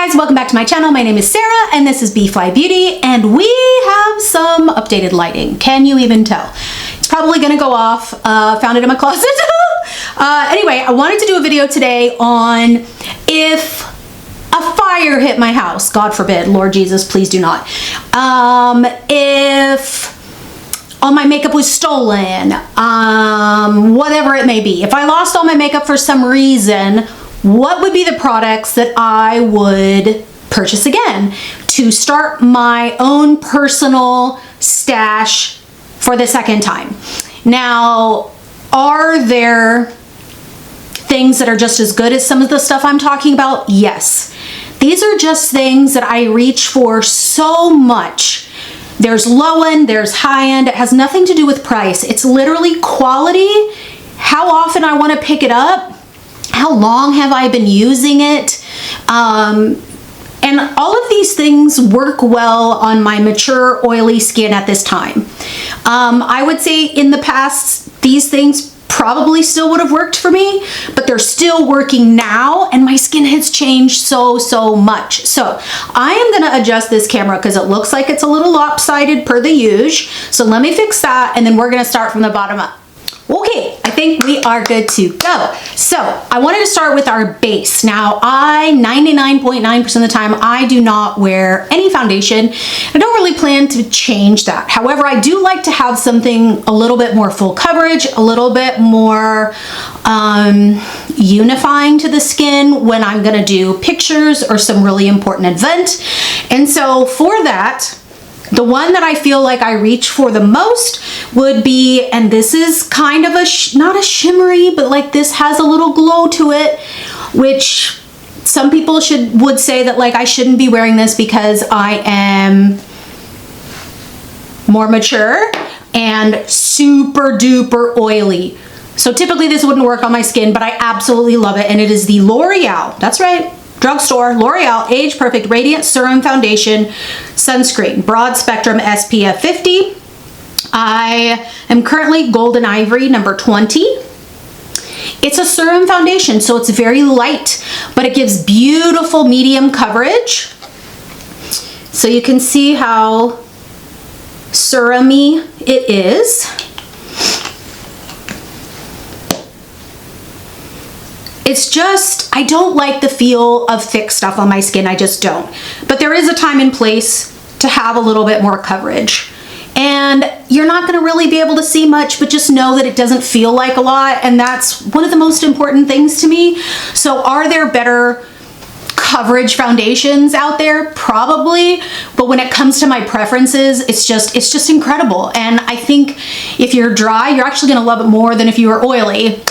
guys, welcome back to my channel. My name is Sarah and this is B.fleye Beauty, and we have some updated lighting. Can you even tell? It's probably gonna go off. Found it in my closet. Anyway, I wanted to do a video today on if a fire hit my house, God forbid, Lord Jesus, please do not. If all my makeup was stolen, whatever it may be. If I lost all my makeup for some reason, what would be the products that I would purchase again to start my own personal stash for the second time? Now, are there things that are just as good as some of the stuff I'm talking about? Yes. These are just things that I reach for so much. There's low end, there's high end. It has nothing to do with price. It's literally quality, how often I want to pick it up, how long have I been using it? And all of these things work well on my mature, oily skin at this time. I would say in the past, these things probably still would have worked for me, but they're still working now, and my skin has changed so much. So I am gonna adjust this camera because it looks like it's a little lopsided per the usual. So let me fix that, and then we're gonna start from the bottom up. Okay, I think we are good to go. So I wanted to start with our base. Now, 99.9% of the time, I do not wear any foundation. I don't really plan to change that. However, I do like to have something a little bit more full coverage, a little bit more unifying to the skin when I'm gonna do pictures or some really important event. And so for that, the one that I feel like I reach for the most would be, and this is kind of not a shimmery, but like this has a little glow to it, which some people would say that like I shouldn't be wearing this because I am more mature and super duper oily. So typically this wouldn't work on my skin, but I absolutely love it. And it is the L'Oreal, that's right, drugstore, L'Oreal Age Perfect Radiant Serum Foundation Sunscreen, broad spectrum SPF 50. I am currently Golden Ivory number 20. It's a serum foundation, so it's very light, but it gives beautiful medium coverage. So you can see how serum-y it is. It's just, I don't like the feel of thick stuff on my skin, I just don't. But there is a time and place to have a little bit more coverage. And you're not gonna really be able to see much, but just know that it doesn't feel like a lot, and that's one of the most important things to me. So are there better coverage foundations out there? Probably, but when it comes to my preferences, it's just incredible. And I think if you're dry, you're actually gonna love it more than if you were oily.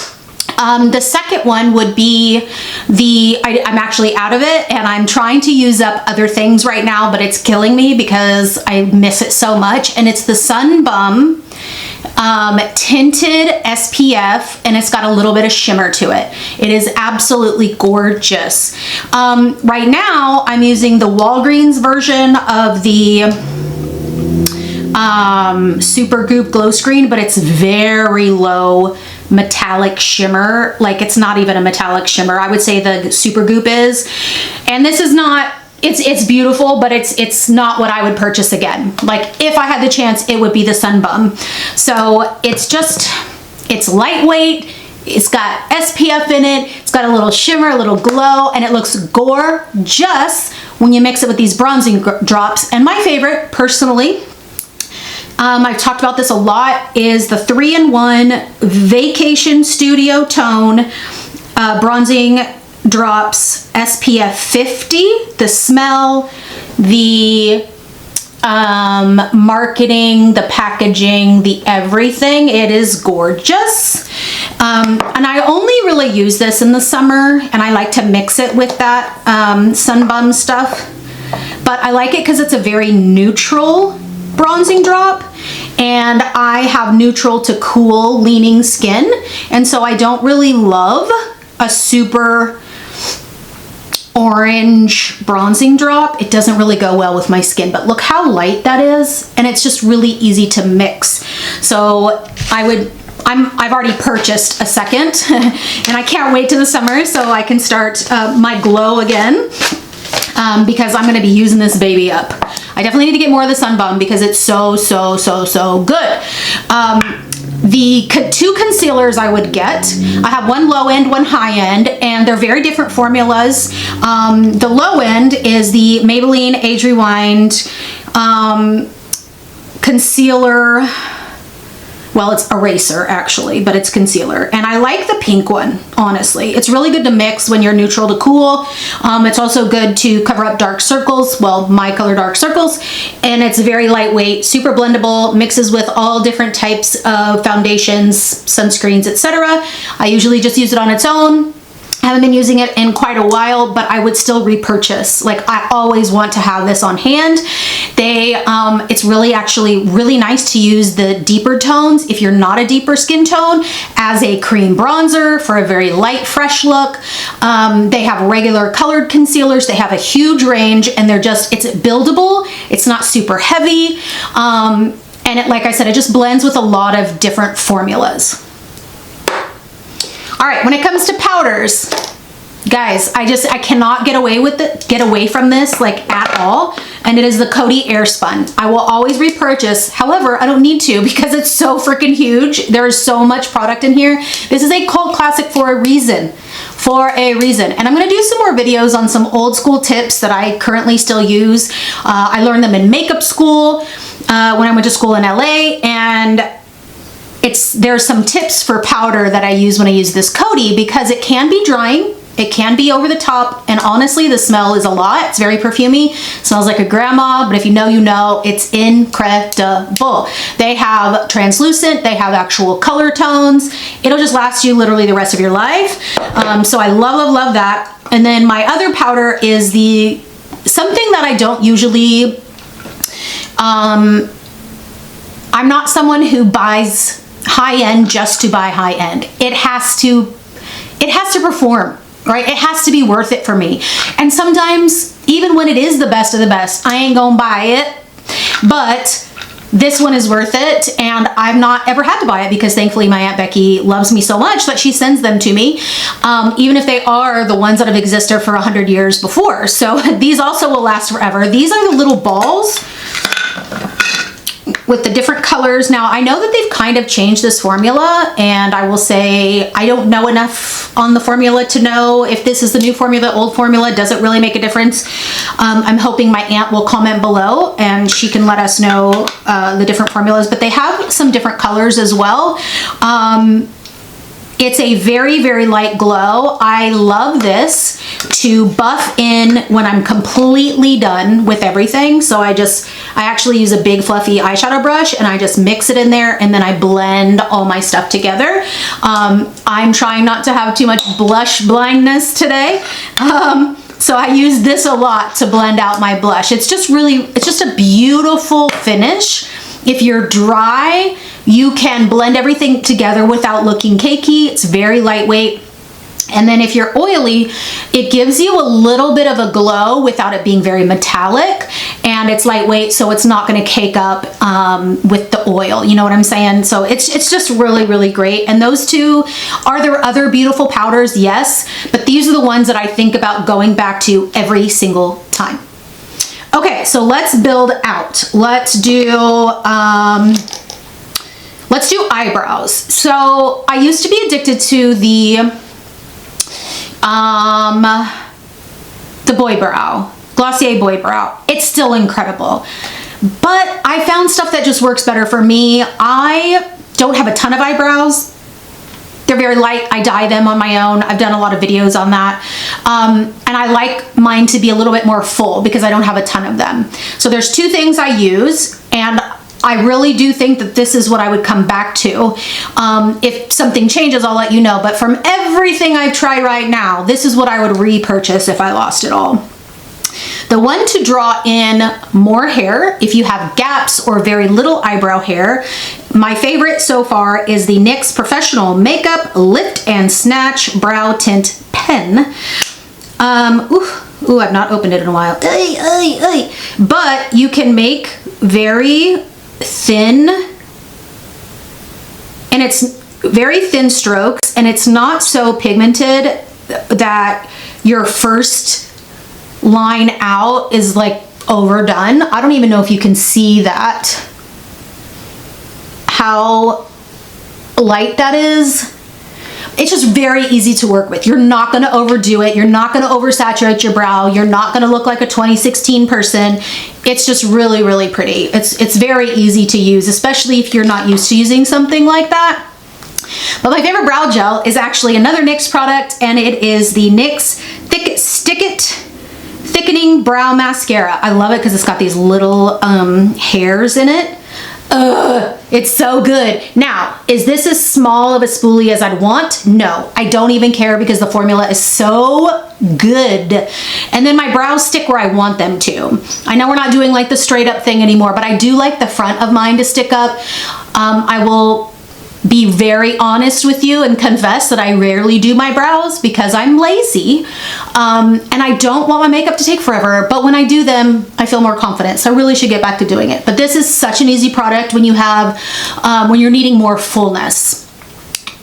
The second one would be I'm actually out of it and I'm trying to use up other things right now, but it's killing me because I miss it so much. And it's the Sun Bum tinted SPF, and it's got a little bit of shimmer to it. It is absolutely gorgeous. Right now I'm using the Walgreens version of the Supergoop Glow Screen, but it's very low metallic shimmer. Like, it's not even a metallic shimmer. I would say the Supergoop is, and this is not, it's beautiful, but it's not what I would purchase again. Like, if I had the chance, it would be the Sun Bum. So it's lightweight, it's got SPF in it, it's got a little shimmer, a little glow, and it looks gorgeous when you mix it with these bronzing drops. And my favorite, personally, I've talked about this a lot, is the 3-in-1 Vacation Studio Tone Bronzing Drops SPF 50. The smell, the marketing, the packaging, the everything, it is gorgeous. And I only really use this in the summer, and I like to mix it with that Sun Bum stuff. But I like it because it's a very neutral bronzing drop, and I have neutral to cool leaning skin, and so I don't really love a super orange bronzing drop. It doesn't really go well with my skin, but look how light that is, and it's just really easy to mix. So I've already purchased a second and I can't wait to the summer so I can start my glow again. because I'm gonna be using this baby up. I definitely need to get more of the Sun Bum because it's so good. The two concealers I would get, I have one low end, one high end, and they're very different formulas. The low end is the Maybelline Age Rewind concealer. Well, it's eraser actually, but it's concealer. And I like the pink one, honestly. It's really good to mix when you're neutral to cool. It's also good to cover up dark circles, well, my color dark circles. And it's very lightweight, super blendable, mixes with all different types of foundations, sunscreens, etc. I usually just use it on its own. I haven't been using it in quite a while, but I would still repurchase. Like, I always want to have this on hand. It's really actually really nice to use the deeper tones if you're not a deeper skin tone as a cream bronzer for a very light, fresh look. They have regular colored concealers. They have a huge range, and it's buildable. It's not super heavy. And like I said, it just blends with a lot of different formulas. All right, when it comes to powders, guys, I cannot get away from this like at all. And it is the Coty Airspun. I will always repurchase. However, I don't need to because it's so freaking huge. There is so much product in here. This is a cult classic for a reason. And I'm gonna do some more videos on some old school tips that I currently still use. I learned them in makeup school when I went to school in LA, and there's some tips for powder that I use when I use this Coty because it can be drying, it can be over the top, and honestly the smell is a lot. It's very perfumey, smells like a grandma, but if you know, you know. It's incredible. They have translucent, they have actual color tones. It'll just last you literally the rest of your life. So I love that. And then my other powder is something that I don't usually, I'm not someone who buys high-end just to buy high-end. It has to perform, right? It has to be worth it for me. And sometimes, even when it is the best of the best, I ain't gonna buy it. But this one is worth it, and I've not ever had to buy it because thankfully my Aunt Becky loves me so much that she sends them to me, even if they are the ones that have existed for 100 years before. So these also will last forever. These are the little balls with the different colors. Now, I know that they've kind of changed this formula, and I will say I don't know enough on the formula to know if this is the new formula, old formula. Does it really make a difference? I'm hoping my aunt will comment below and she can let us know the different formulas, but they have some different colors as well. It's a very light glow. I love this to buff in when I'm completely done with everything. So I actually use a big fluffy eyeshadow brush and I just mix it in there, and then I blend all my stuff together. I'm trying not to have too much blush blindness today. So I use this a lot to blend out my blush. It's just a beautiful finish. If you're dry, you can blend everything together without looking cakey. It's very lightweight. And then if you're oily, it gives you a little bit of a glow without it being very metallic, and it's lightweight, so it's not going to cake up with the oil. You know what I'm saying? So it's just really great. And those two, are there other beautiful powders? Yes, but these are the ones that I think about going back to every single time. Okay, so let's build out. Let's do eyebrows. So I used to be addicted to the boy brow, Glossier boy brow. It's still incredible, but I found stuff that just works better for me. I don't have a ton of eyebrows. They're very light. I dye them on my own. I've done a lot of videos on that. And I like mine to be a little bit more full because I don't have a ton of them. So there's two things I use, and I really do think that this is what I would come back to. If something changes, I'll let you know. But from everything I've tried right now, this is what I would repurchase if I lost it all. The one to draw in more hair if you have gaps or very little eyebrow hair. My favorite so far is the NYX Professional Makeup Lift and Snatch Brow Tint Pen. Ooh, I've not opened it in a while. But you can make very thin, and it's very thin strokes, and it's not so pigmented that your first line out is like overdone. I don't even know if you can see that, how light that is. It's just very easy to work with. You're not going to overdo it. You're not going to oversaturate your brow. You're not going to look like a 2016 person. It's just really, really pretty. It's very easy to use, especially if you're not used to using something like that. But my favorite brow gel is actually another NYX product, and it is the NYX Stick It Thickening Brow Mascara. I love it because it's got these little hairs in it. It's so good. Now, is this as small of a spoolie as I'd want? No, I don't even care because the formula is so good. And then my brows stick where I want them to. I know we're not doing like the straight up thing anymore, but I do like the front of mine to stick up. I will be very honest with you and confess that I rarely do my brows because I'm lazy, and I don't want my makeup to take forever, but when I do them, I feel more confident, so I really should get back to doing it. But this is such an easy product when you have, when you're needing more fullness.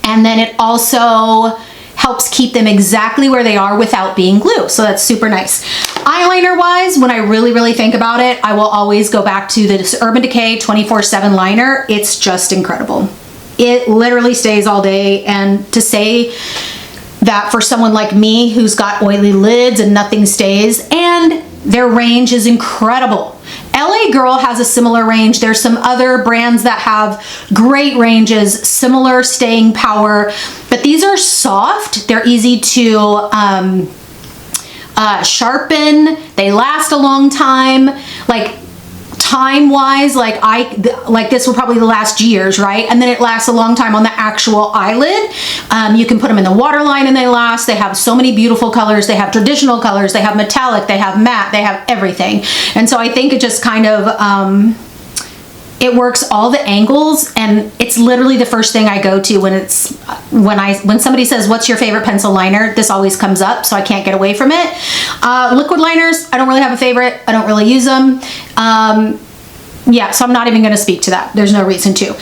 And then it also helps keep them exactly where they are without being glue, so that's super nice. Eyeliner wise, when I really, really think about it, I will always go back to this Urban Decay 24/7 liner. It's just incredible. It literally stays all day, and to say that for someone like me who's got oily lids and nothing stays, and their range is incredible. LA Girl has a similar range. There's some other brands that have great ranges, similar staying power, but these are soft. They're easy to sharpen. They last a long time. Like, time-wise, like this will probably last years, right? And then it lasts a long time on the actual eyelid. You can put them in the waterline and they last. They have so many beautiful colors. They have traditional colors. They have metallic. They have matte. They have everything. And so I think it just kind of, it works all the angles, and it's literally the first thing I go to when somebody says, what's your favorite pencil liner? This always comes up, so I can't get away from it. Liquid liners, I don't really have a favorite. I don't really use them. Yeah, so I'm not even gonna speak to that. There's no reason to.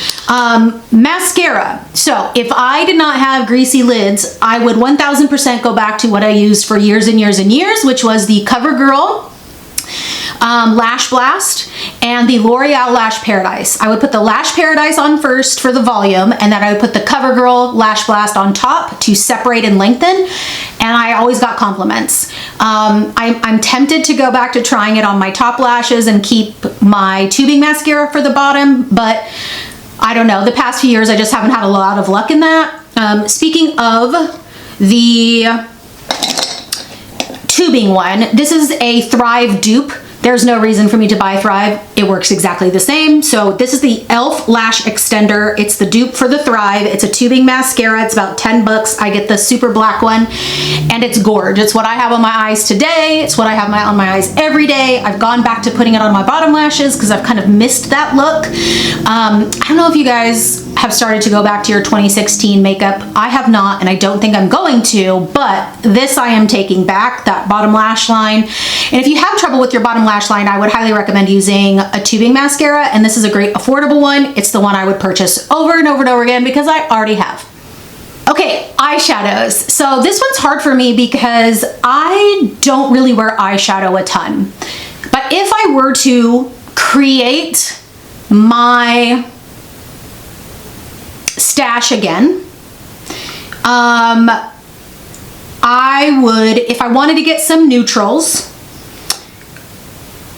Mascara. So if I did not have greasy lids, I would 1000% go back to what I used for years and years and years, which was the CoverGirl Lash Blast and the L'Oreal Lash Paradise. I would put the Lash Paradise on first for the volume, and then I would put the CoverGirl Lash Blast on top to separate and lengthen, and I always got compliments. I'm tempted to go back to trying it on my top lashes and keep my tubing mascara for the bottom, but I don't know. The past few years, I just haven't had a lot of luck in that. Speaking of the tubing one, this is a Thrive dupe. There's no reason for me to buy Thrive. It works exactly the same. So this is the e.l.f. Lash Extender. It's the dupe for the Thrive. It's a tubing mascara. It's about 10 bucks. I get the super black one, and it's gorgeous. It's what I have on my eyes today. It's what I have on my eyes every day. I've gone back to putting it on my bottom lashes because I've kind of missed that look. I don't know if you guys have started to go back to your 2016 makeup. I have not, and I don't think I'm going to, but this I am taking back, that bottom lash line. And if you have trouble with your bottom lash line, I would highly recommend using a tubing mascara, and this is a great affordable one. It's the one I would purchase over and over and over again because I already have. Okay, eyeshadows. So this one's hard for me because I don't really wear eyeshadow a ton. But if I were to create my stash again, I would, if I wanted to get some neutrals,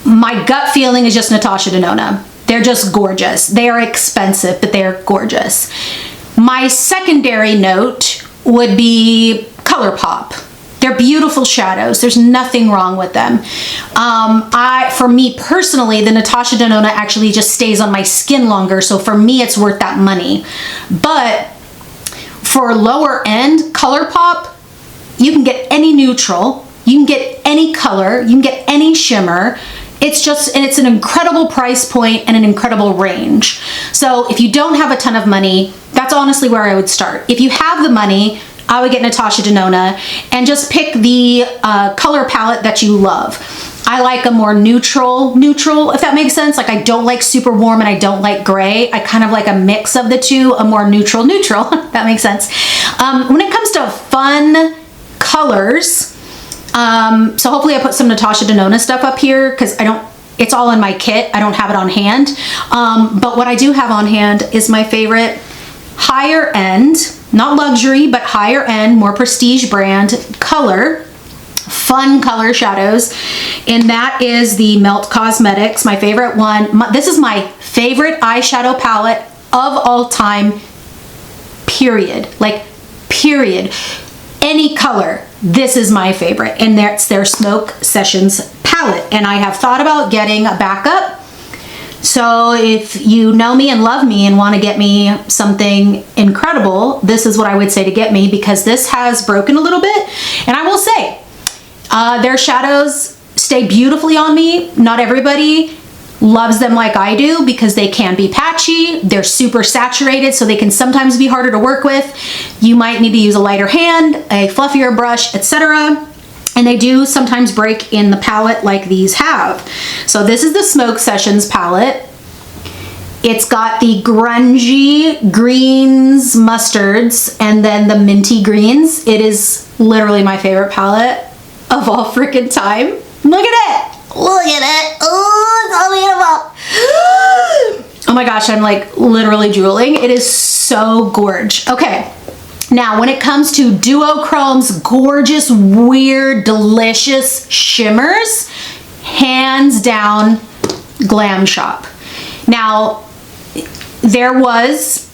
my gut feeling is just Natasha Denona. They're just gorgeous. They are expensive, but they're gorgeous. My secondary note would be ColourPop. They're beautiful shadows. There's nothing wrong with them. For me personally, the Natasha Denona actually just stays on my skin longer, so for me it's worth that money. But for lower end ColourPop, you can get any neutral, you can get any color, you can get any shimmer. It's just, and it's an incredible price point and an incredible range. So if you don't have a ton of money, that's honestly where I would start. If you have the money, I would get Natasha Denona and just pick the color palette that you love. I like a more neutral, if that makes sense. Like, I don't like super warm and I don't like gray. I kind of like a mix of the two, a more neutral, that makes sense. When it comes to fun colors, So hopefully I put some Natasha Denona stuff up here because it's all in my kit. I don't have it on hand. But what I do have on hand is my favorite higher end, not luxury, but higher end, more prestige brand color, fun color shadows. And that is the Melt Cosmetics, my favorite one. This is my favorite eyeshadow palette of all time, period. Like, period. Any color, this is my favorite. And that's their Smoke Sessions palette. And I have thought about getting a backup. So if you know me and love me and want to get me something incredible, this is what I would say to get me, because this has broken a little bit. And I will say, their shadows stay beautifully on me. Not everybody loves them like I do because they can be patchy. They're super saturated, so they can sometimes be harder to work with. You might need to use a lighter hand, a fluffier brush, etc. And they do sometimes break in the palette like these have. So this is the Smoke Sessions palette. It's got the grungy greens, mustards, and then the minty greens. It is literally my favorite palette of all freaking time. Look at it. Look at it. Oh, it's so beautiful. Oh my gosh, I'm like literally drooling. It is so gorgeous. Okay. Now, when it comes to Duochrome's gorgeous, weird, delicious shimmers, hands down, Glam Shop. Now, there was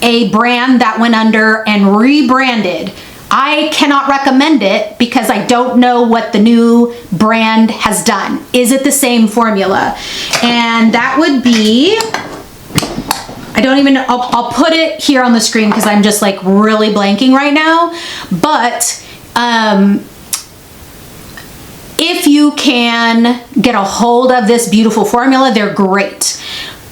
a brand that went under and rebranded. I cannot recommend it because I don't know what the new brand has done. Is it the same formula? And that would be... I don't even know, I'll put it here on the screen because I'm just like really blanking right now. But if you can get a hold of this beautiful formula, they're great.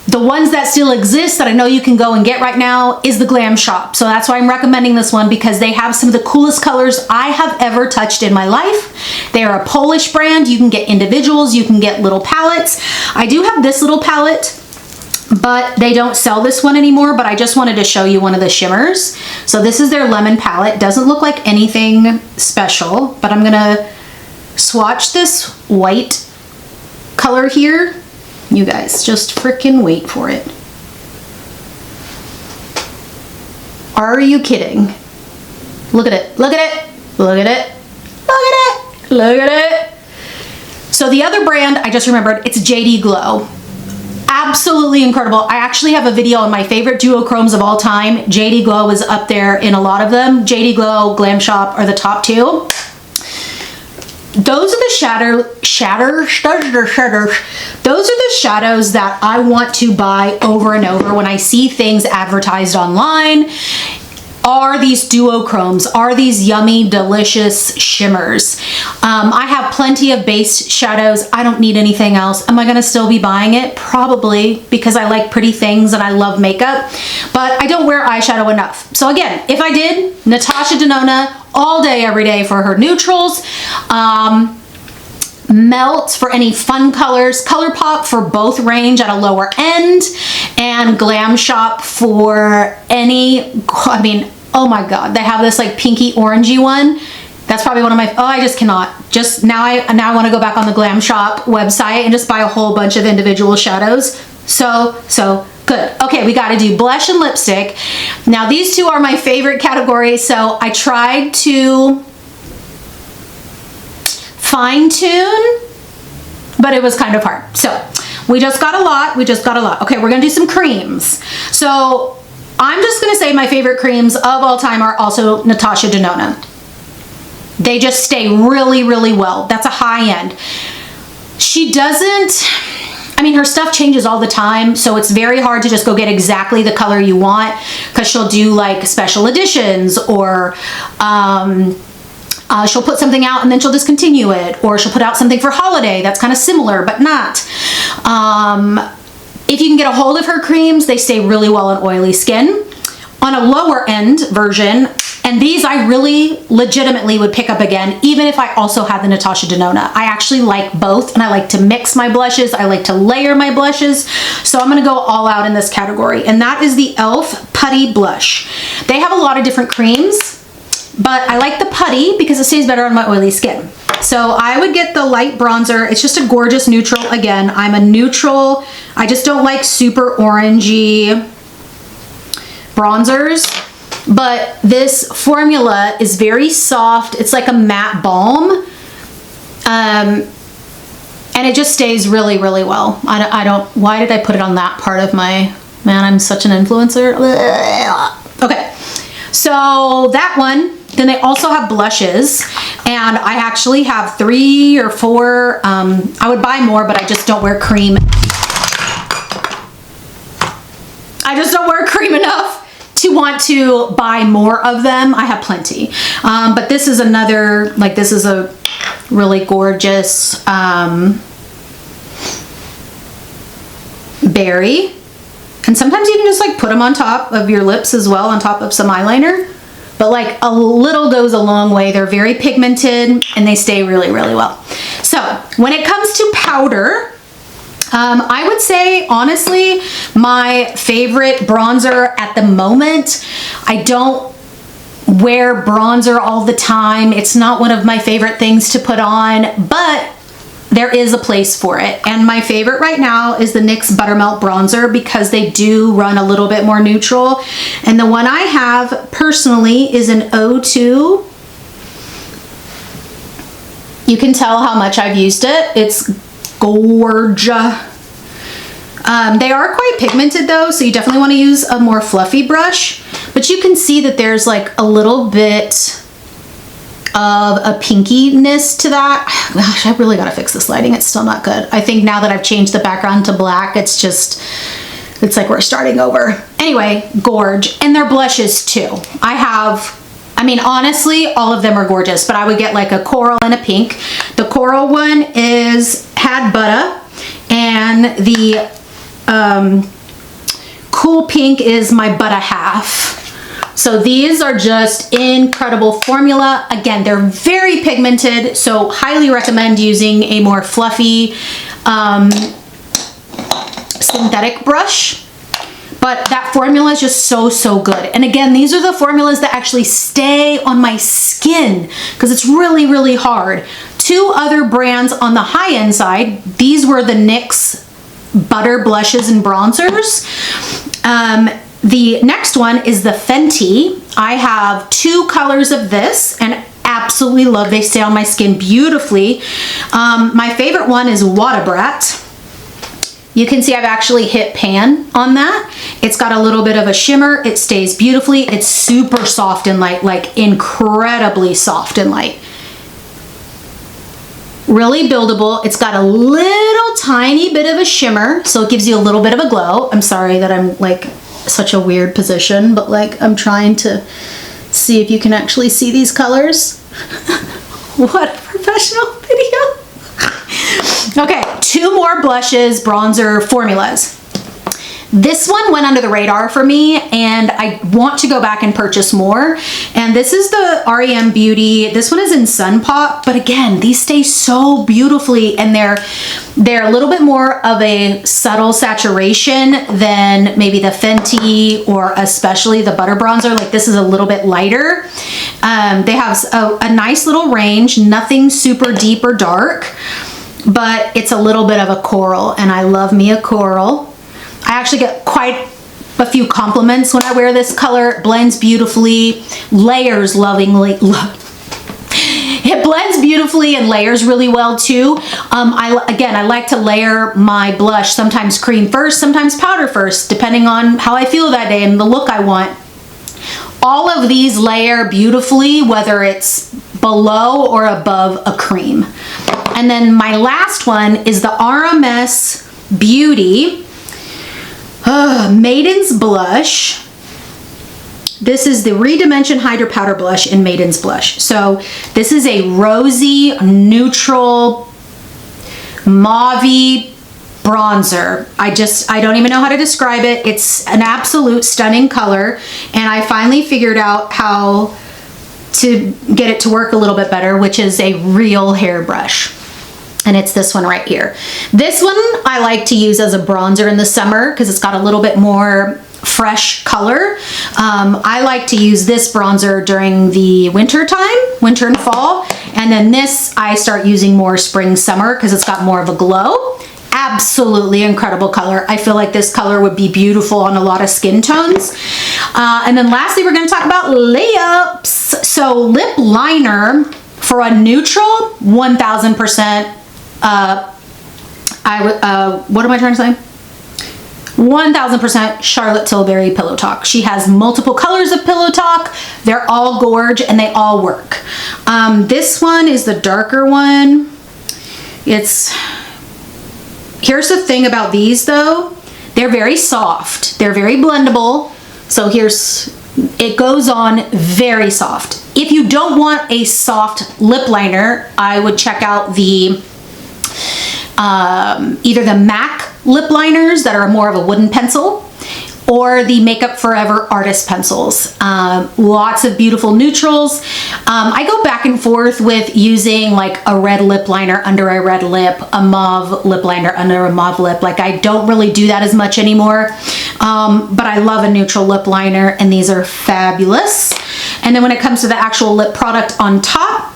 The ones that still exist that I know you can go and get right now is the Glam Shop. So that's why I'm recommending this one, because they have some of the coolest colors I have ever touched in my life. They are a Polish brand. You can get individuals, you can get little palettes. I do have this little palette, but they don't sell this one anymore, but I just wanted to show you one of the shimmers. So this is their lemon palette. Doesn't look like anything special, but I'm gonna swatch this white color here. You guys, just freaking wait for it. Are you kidding? Look at it, look at it, look at it, look at it, look at it. So the other brand, I just remembered, it's JD Glow. Absolutely incredible. I actually have a video on my favorite duochromes of all time. JD Glow is up there in a lot of them. JD Glow, Glam Shop are the top two. Those are the those are the shadows that I want to buy over and over when I see things advertised online. Are these duochromes, are these yummy, delicious shimmers. I have plenty of base shadows. I don't need anything else. Am I gonna still be buying it? Probably, because I like pretty things and I love makeup, but I don't wear eyeshadow enough. So again, if I did, Natasha Denona all day, every day for her neutrals. Melt for any fun colors, ColourPop for both range at a lower end, and Glam Shop for any, I mean, oh my god, they have this like pinky orangey one. That's probably one of my, oh, I just cannot. Just now I want to go back on the Glam Shop website and just buy a whole bunch of individual shadows. So good. Okay, we got to do blush and lipstick. Now these two are my favorite categories, so I tried to fine tune, but it was kind of hard. So we just got a lot. Okay, we're gonna do some creams. So I'm just gonna say my favorite creams of all time are also Natasha Denona. They just stay really, really well. That's a high end. She doesn't, I mean, her stuff changes all the time, so it's very hard to just go get exactly the color you want, because she'll do like special editions, or she'll put something out and then she'll discontinue it, or she'll put out something for holiday that's kind of similar but not. If you can get a hold of her creams, they stay really well on oily skin. On a lower end version, and these I really legitimately would pick up again, even if I also had the Natasha Denona. I actually like both, and I like to mix my blushes. I like to layer my blushes. So I'm gonna go all out in this category, and that is the e.l.f. Putty Blush. They have a lot of different creams. but I like the putty because it stays better on my oily skin. So I would get the light bronzer. It's just a gorgeous neutral. Again, I'm a neutral. I just don't like super orangey bronzers, but this formula is very soft. It's like a matte balm. And it just stays really, really well. I don't, why did I put it on that part of my, man, I'm such an influencer. Okay, so that one. Then they also have blushes, and I actually have 3 or 4. I would buy more, but I just don't wear cream. I just don't wear cream enough to want to buy more of them. I have plenty. But this is another, like, this is a really gorgeous berry. And sometimes you can just like put them on top of your lips as well, on top of some eyeliner. But like a little goes a long way. They're very pigmented and they stay really, really well. So when it comes to powder, I would say, honestly, my favorite bronzer at the moment, I don't wear bronzer all the time. It's not one of my favorite things to put on, but there is a place for it. And my favorite right now is the NYX Buttermelt Bronzer because they do run a little bit more neutral. And the one I have personally is an O2. You can tell how much I've used it. It's gorgeous. They are quite pigmented though, so you definitely want to use a more fluffy brush. But you can see that there's like a little bit of a pinkiness to that. Gosh, I really gotta fix this lighting. It's still not good. I think now that I've changed the background to black, it's like we're starting over. Anyway, gorge. And their blushes too. I mean, honestly, all of them are gorgeous, but I would get like a coral and a pink. The coral one had butter, and the cool pink is my butter half. So these are just incredible formula. Again, they're very pigmented, so highly recommend using a more fluffy synthetic brush. But that formula is just so, so good. And again, these are the formulas that actually stay on my skin because it's really, really hard. 2 other brands on the high-end side, these were the NYX Butter Blushes and Bronzers. The next one is the Fenty. I have 2 colors of this and absolutely love. They stay on my skin beautifully. My favorite one is Wada Brat. You can see I've actually hit pan on that. It's got a little bit of a shimmer. It stays beautifully. It's super soft and light, like incredibly soft and light. Really buildable. It's got a little tiny bit of a shimmer, so it gives you a little bit of a glow. I'm sorry that I'm like such a weird position, but like I'm trying to see if you can actually see these colors. What a professional video. Okay, 2 more blushes, bronzer formulas. This one went under the radar for me and I want to go back and purchase more. And this is the REM Beauty. This one is in Sun Pop, but again, these stay so beautifully and they're a little bit more of a subtle saturation than maybe the Fenty or especially the Butter Bronzer. Like this is a little bit lighter. They have a nice little range, nothing super deep or dark, but it's a little bit of a coral and I love me a coral. I actually get quite a few compliments when I wear this color. It blends beautifully, layers lovingly. It blends beautifully and layers really well too. I like to layer my blush, sometimes cream first, sometimes powder first, depending on how I feel that day and the look I want. All of these layer beautifully, whether it's below or above a cream. And then my last one is the RMS Beauty Maiden's Blush. This is the Redimension Hydra Powder Blush in Maiden's Blush. So this is a rosy, neutral, mauve-y bronzer. I don't even know how to describe it. It's an absolute stunning color. And I finally figured out how to get it to work a little bit better, which is a real hairbrush. And it's this one right here. This one I like to use as a bronzer in the summer because it's got a little bit more fresh color. I like to use this bronzer during the winter time, winter and fall. And then this, I start using more spring, summer, because it's got more of a glow. Absolutely incredible color. I feel like this color would be beautiful on a lot of skin tones. And then lastly, we're going to talk about layups. So lip liner for a neutral, 1000%. What am I trying to say? 1000% Charlotte Tilbury Pillow Talk. She has multiple colors of Pillow Talk. They're all gorge and they all work. This one is the darker one. Here's the thing about these though. They're very soft. They're very blendable. So it goes on very soft. If you don't want a soft lip liner, I would check out the either the MAC lip liners that are more of a wooden pencil, or the Makeup Forever artist pencils. Lots of beautiful neutrals. I go back and forth with using like a red lip liner under a red lip, a mauve lip liner under a mauve lip. Like I don't really do that as much anymore, but I love a neutral lip liner and these are fabulous. And then when it comes to the actual lip product on top,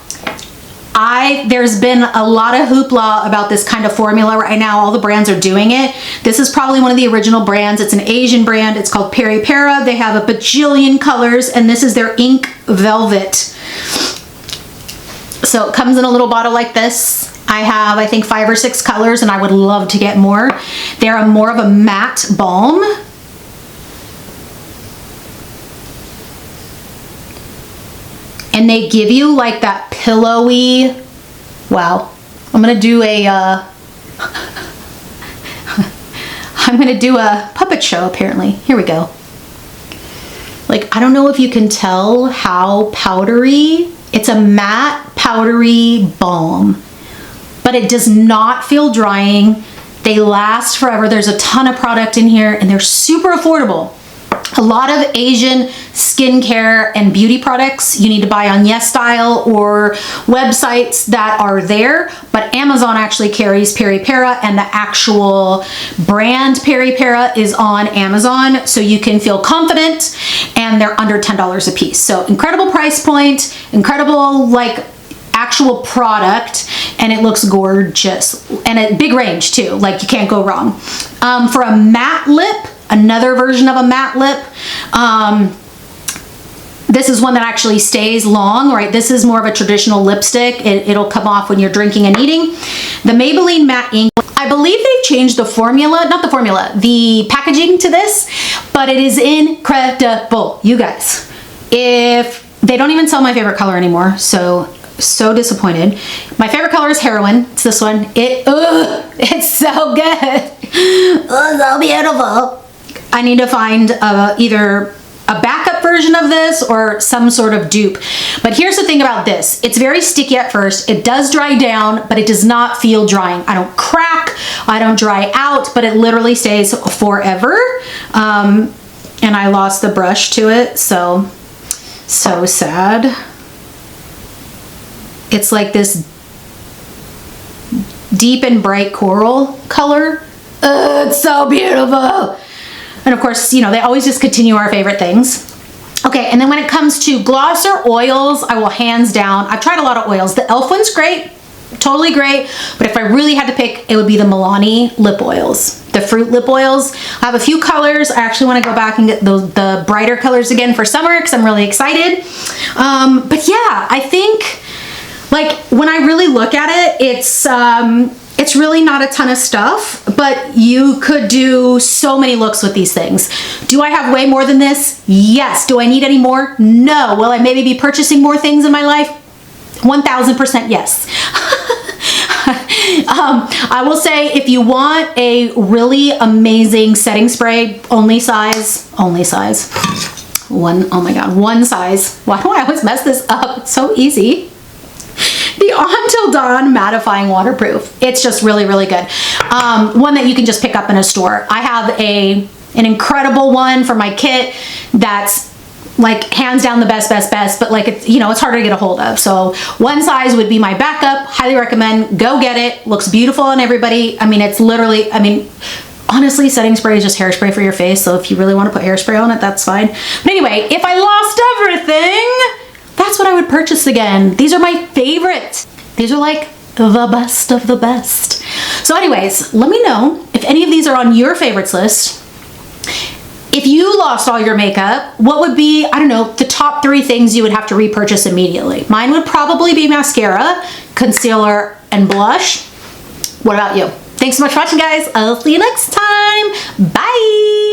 there's been a lot of hoopla about this kind of formula right now. All the brands are doing it. This is probably one of the original brands. It's an Asian brand. It's called Peri Para. They have a bajillion colors and this is their Ink Velvet. So it comes in a little bottle like this. I have, I think, 5 or 6 colors and I would love to get more. They're more of a matte balm. And they give you like that pillowy, wow, I'm gonna do a puppet show apparently. Here we go. Like, I don't know if you can tell how powdery, it's a matte powdery balm, but it does not feel drying. They last forever. There's a ton of product in here and they're super affordable. A lot of Asian skincare and beauty products you need to buy on YesStyle or websites that are there, but Amazon actually carries Peri Para and the actual brand Peri Para is on Amazon, so you can feel confident and they're under $10 a piece. So incredible price point, incredible like actual product, and it looks gorgeous and a big range too, like you can't go wrong. For a matte lip, another version of a matte lip, this is one that actually stays long, right? This is more of a traditional lipstick. It'll come off when you're drinking and eating. The Maybelline Matte Ink, I believe they've changed the formula, not the formula, the packaging to this, but it is incredible, you guys. If they don't even sell my favorite color anymore, so disappointed. My favorite color is Heroin. It's this one. It's so good. Oh, so beautiful. I need to find either a backup version of this or some sort of dupe. But here's the thing about this. It's very sticky at first. It does dry down, but it does not feel drying. I don't crack, I don't dry out, but it literally stays forever. And I lost the brush to it, so sad. It's like this deep and bright coral color. It's so beautiful. And of course, you know, they always just continue our favorite things. Okay, and then when it comes to gloss or oils, I will hands down, I've tried a lot of oils. The e.l.f. one's great, totally great, but if I really had to pick, it would be the Milani lip oils, the fruit lip oils. I have a few colors. I actually want to go back and get the brighter colors again for summer because I'm really excited. But yeah, I think, like, when I really look at it, it's really not a ton of stuff, but you could do so many looks with these things. Do I have way more than this? Yes. Do I need any more? No. Will I maybe be purchasing more things in my life? 1000% yes. I will say, if you want a really amazing setting spray, only size, one, oh my God, one size. Why do I always mess this up? It's so easy. The Until Dawn Mattifying Waterproof. It's just really, really good. One that you can just pick up in a store. I have an incredible one for my kit that's like hands down the best, but like, it's, you know, it's harder to get a hold of. So one size would be my backup. Highly recommend. Go get it. Looks beautiful on everybody. I mean, it's literally, I mean, Honestly, setting spray is just hairspray for your face, so if you really want to put hairspray on it, that's fine. But anyway, if I lost everything, that's what I would purchase again. These are my favorites. These are like the best of the best. So anyways, let me know if any of these are on your favorites list. If you lost all your makeup, what would be, I don't know, the top 3 things you would have to repurchase immediately? Mine would probably be mascara, concealer, and blush. What about you? Thanks so much for watching, guys. I'll see you next time. Bye.